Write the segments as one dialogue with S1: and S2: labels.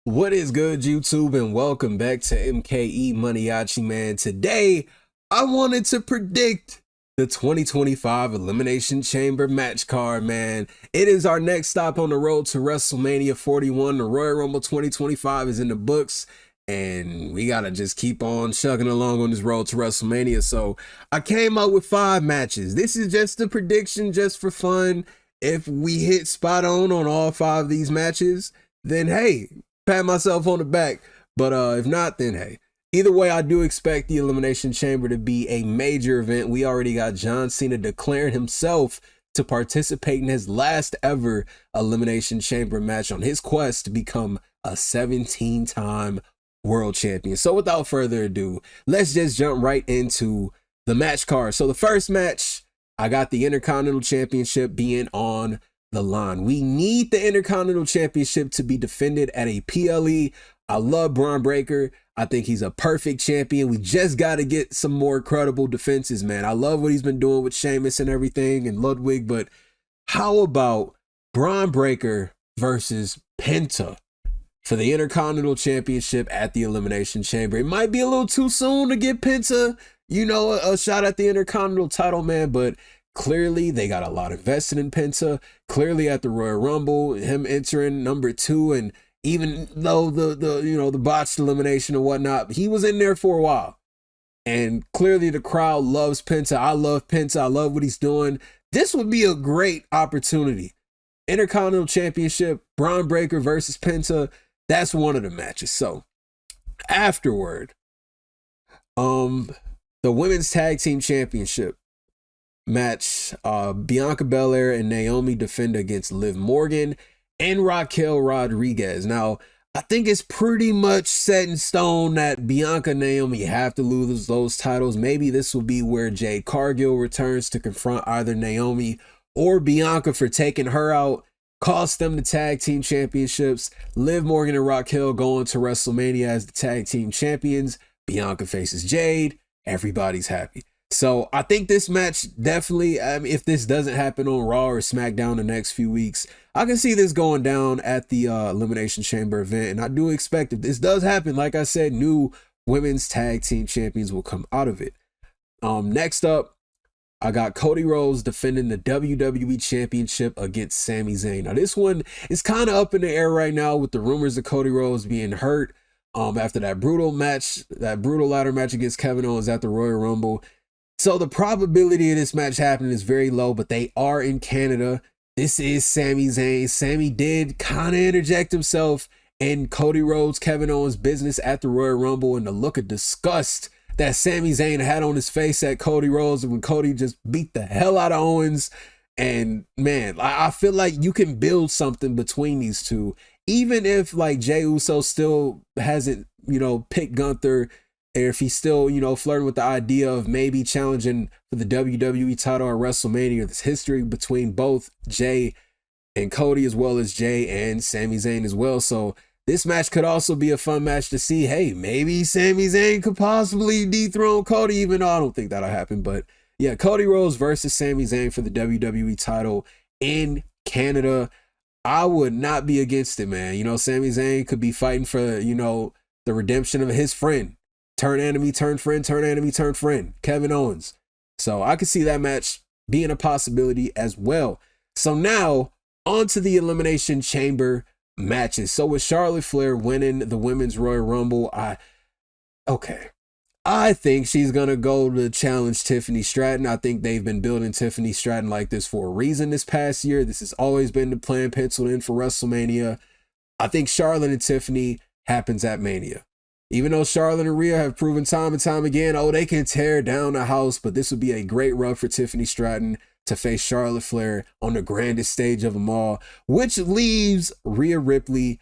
S1: What is good, YouTube, and welcome back to MKE MANIACI, man. Today, I wanted to predict the 2025 Elimination Chamber match card, man. It is our next stop on the road to WrestleMania 41. The Royal Rumble 2025 is in the books, and we gotta just keep on chugging along on this road to WrestleMania. So I came up with 5 matches. This is just a prediction, just for fun. If we hit spot on all 5 of these matches, then hey, pat myself on the back. But if not, then hey. Either way, I do expect the Elimination Chamber to be a major event. We already got John Cena declaring himself to participate in his last ever Elimination Chamber match on his quest to become a 17-time world champion. So without further ado, let's just jump right into the match card. So the first match, I got the Intercontinental Championship being on the line. We need the Intercontinental Championship to be defended at a PLE. I love Braun Breaker. I think he's a perfect champion. We just got to get some more credible defenses, man. I love what he's been doing with Sheamus and everything and Ludwig, but how about Braun Breaker versus Penta for the Intercontinental Championship at the Elimination Chamber? It might be a little too soon to get Penta, you know, a shot at the Intercontinental title, man, but clearly they got a lot invested in Penta. Clearly at the Royal Rumble, him entering number 2, and even though the botched elimination and whatnot, he was in there for a while. And clearly the crowd loves Penta. I love Penta. I love what he's doing. This would be a great opportunity. Intercontinental Championship, Braun Breaker versus Penta. That's one of the matches. So afterward, the Women's Tag Team Championship match, Bianca Belair and Naomi defend against Liv Morgan and Raquel Rodriguez. Now, I think it's pretty much set in stone that Bianca and Naomi have to lose those titles. Maybe this will be where Jade Cargill returns to confront either Naomi or Bianca for taking her out, cost them the tag team championships. Liv Morgan and Raquel going to WrestleMania as the tag team champions. Bianca faces Jade. Everybody's happy. So I think this match definitely, if this doesn't happen on Raw or SmackDown the next few weeks, I can see this going down at the Elimination Chamber event. And I do expect if this does happen, like I said, new women's tag team champions will come out of it. Next up, I got Cody Rhodes defending the WWE Championship against Sami Zayn. Now this one is kind of up in the air right now with the rumors of Cody Rhodes being hurt after that brutal ladder match against Kevin Owens at the Royal Rumble. So the probability of this match happening is very low, but they are in Canada. This is Sami Zayn. Sami did kind of interject himself in Cody Rhodes, Kevin Owens' business at the Royal Rumble, and the look of disgust that Sami Zayn had on his face at Cody Rhodes when Cody just beat the hell out of Owens. And man, I feel like you can build something between these two, even if like Jey Uso still hasn't, picked Gunther, or if he's still, flirting with the idea of maybe challenging for the WWE title at WrestleMania. There's history between both Jey and Cody, as well as Jey and Sami Zayn as well. So this match could also be a fun match to see. Hey, maybe Sami Zayn could possibly dethrone Cody, even though I don't think that'll happen. But yeah, Cody Rhodes versus Sami Zayn for the WWE title in Canada. I would not be against it, man. Sami Zayn could be fighting for, the redemption of his friend. Turn enemy, turn friend, turn enemy, turn friend. Kevin Owens. So I could see that match being a possibility as well. So now, on to the Elimination Chamber matches. So with Charlotte Flair winning the Women's Royal Rumble, I think she's going to go to challenge Tiffany Stratton. I think they've been building Tiffany Stratton like this for a reason this past year. This has always been the plan penciled in for WrestleMania. I think Charlotte and Tiffany happens at Mania. Even though Charlotte and Rhea have proven time and time again, they can tear down the house, but this would be a great run for Tiffany Stratton to face Charlotte Flair on the grandest stage of them all, which leaves Rhea Ripley,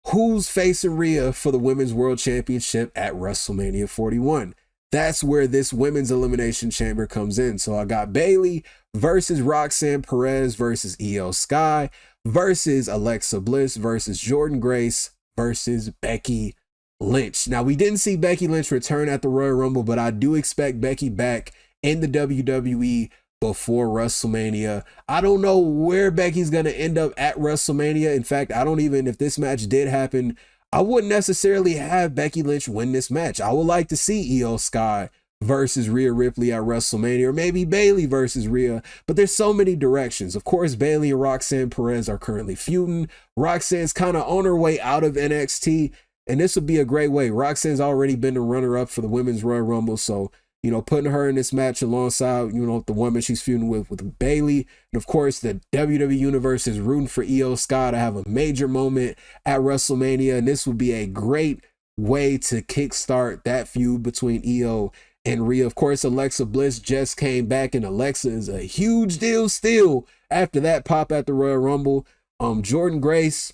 S1: who's facing Rhea for the Women's World Championship at WrestleMania 41. That's where this Women's Elimination Chamber comes in. So I got Bayley versus Roxanne Perez versus Io Sky versus Alexa Bliss versus Jordynne Grace versus Becky Lynch. Now, we didn't see Becky Lynch return at the Royal Rumble, but I do expect Becky back in the WWE before WrestleMania. I don't know where Becky's going to end up at WrestleMania. In fact, I don't even, if this match did happen, I wouldn't necessarily have Becky Lynch win this match. I would like to see Io Sky versus Rhea Ripley at WrestleMania, or maybe Bayley versus Rhea, but there's so many directions. Of course, Bayley and Roxanne Perez are currently feuding. Roxanne's kind of on her way out of NXT, and this would be a great way. Roxanne's already been the runner-up for the Women's Royal Rumble, so, you know, putting her in this match alongside, you know, the woman she's feuding with Bayley. And of course, the WWE Universe is rooting for Io Sky to have a major moment at WrestleMania, and this would be a great way to kickstart that feud between Io and Rhea. Of course, Alexa Bliss just came back, and Alexa is a huge deal still after that pop at the Royal Rumble. Jordynne Grace,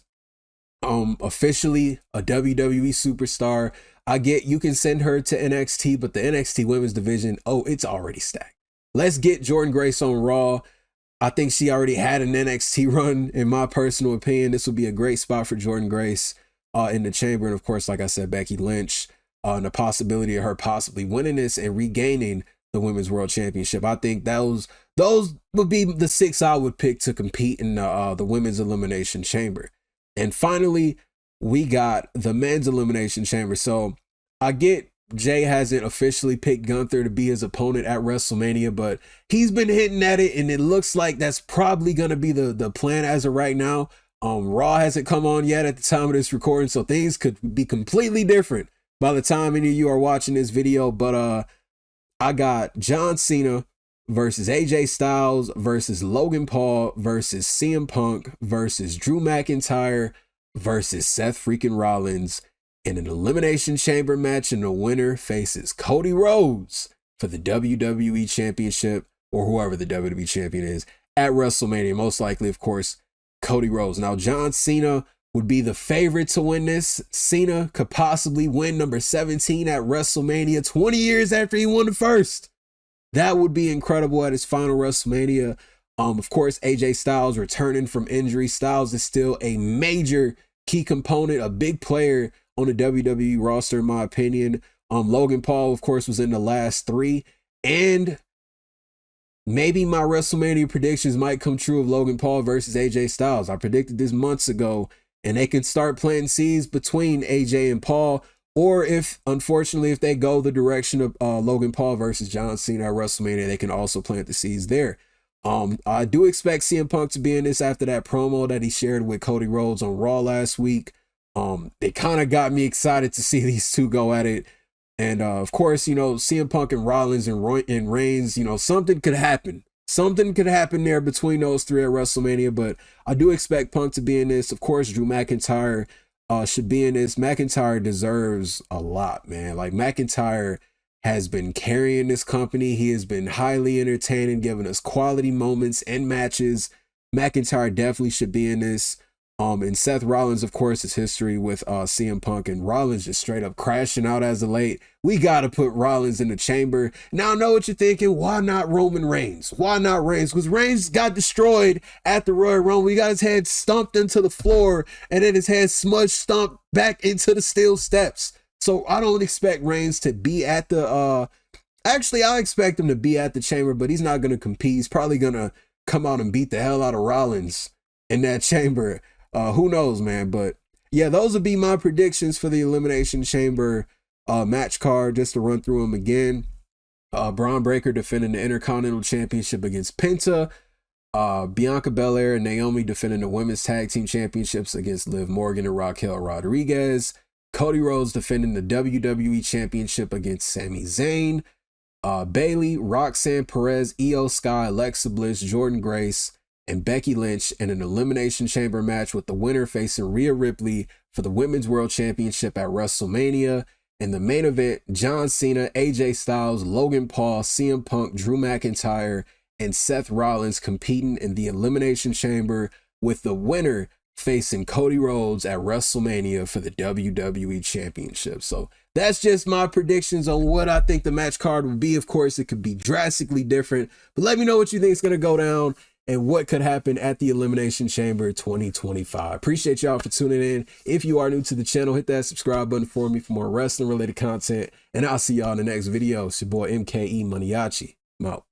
S1: officially a WWE superstar. I get you can send her to NXT, but the NXT women's division, oh, it's already stacked. Let's get Jordynne Grace on Raw. I think she already had an NXT run, in my personal opinion. This would be a great spot for Jordynne Grace in the chamber. And of course, like I said, Becky Lynch, and the possibility of her possibly winning this and regaining the Women's World Championship. I think those would be the 6 I would pick to compete in the Women's Elimination Chamber. And finally, we got the Men's Elimination Chamber. So I get Jay hasn't officially picked Gunther to be his opponent at WrestleMania, but he's been hitting at it, and it looks like that's probably going to be the plan as of right now. Raw hasn't come on yet at the time of this recording, so things could be completely different by the time any of you are watching this video. But I got John Cena versus AJ Styles versus Logan Paul versus CM Punk versus Drew McIntyre versus Seth freaking Rollins in an Elimination Chamber match, and the winner faces Cody Rhodes for the WWE Championship, or whoever the WWE Champion is, at WrestleMania. Most likely, of course, Cody Rhodes. Now, John Cena would be the favorite to win this. Cena could possibly win number 17 at WrestleMania 20 years after he won the first. That would be incredible at his final WrestleMania. Of course, AJ Styles returning from injury. Styles is still a major key component, a big player on the WWE roster, in my opinion. Logan Paul, of course, was in the last 3. And maybe my WrestleMania predictions might come true of Logan Paul versus AJ Styles. I predicted this months ago, and they can start planting seeds between AJ and Paul. Or if, unfortunately, if they go the direction of Logan Paul versus John Cena at WrestleMania, they can also plant the seeds there. I do expect CM Punk to be in this after that promo that he shared with Cody Rhodes on Raw last week. It kind of got me excited to see these two go at it. And of course, you know, CM Punk and Rollins and Reigns, you know, something could happen. Something could happen there between those 3 at WrestleMania, but I do expect Punk to be in this. Of course, Drew McIntyre should be in this. McIntyre deserves a lot, man. Like, McIntyre has been carrying this company. He has been highly entertaining, giving us quality moments and matches. McIntyre definitely should be in this. And Seth Rollins, of course, his history with CM Punk, and Rollins just straight up crashing out as of late. We got to put Rollins in the chamber. Now, I know what you're thinking. Why not Roman Reigns? Why not Reigns? Because Reigns got destroyed at the Royal Rumble. He got his head stumped into the floor, and then his head smudged, stumped back into the steel steps. So I don't expect Reigns to be at the, actually, I expect him to be at the chamber, but he's not going to compete. He's probably going to come out and beat the hell out of Rollins in that chamber. Who knows, man? But yeah, those would be my predictions for the Elimination Chamber match card. Just to run through them again. Braun Breaker defending the Intercontinental Championship against Penta. Bianca Belair and Naomi defending the Women's Tag Team Championships against Liv Morgan and Raquel Rodriguez. Cody Rhodes defending the WWE Championship against Sami Zayn. Bayley, Roxanne Perez, Io Sky, Alexa Bliss, Jordynne Grace, and Becky Lynch in an Elimination Chamber match, with the winner facing Rhea Ripley for the Women's World Championship at WrestleMania. In the main event, John Cena, AJ Styles, Logan Paul, CM Punk, Drew McIntyre, and Seth Rollins competing in the Elimination Chamber, with the winner facing Cody Rhodes at WrestleMania for the WWE Championship. So that's just my predictions on what I think the match card would be. Of course, it could be drastically different, but let me know what you think is going to go down and what could happen at the Elimination Chamber 2025. Appreciate y'all for tuning in. If you are new to the channel, hit that subscribe button for me for more wrestling related content, and I'll see y'all in the next video. It's your boy MKE MANIACI. I'm out.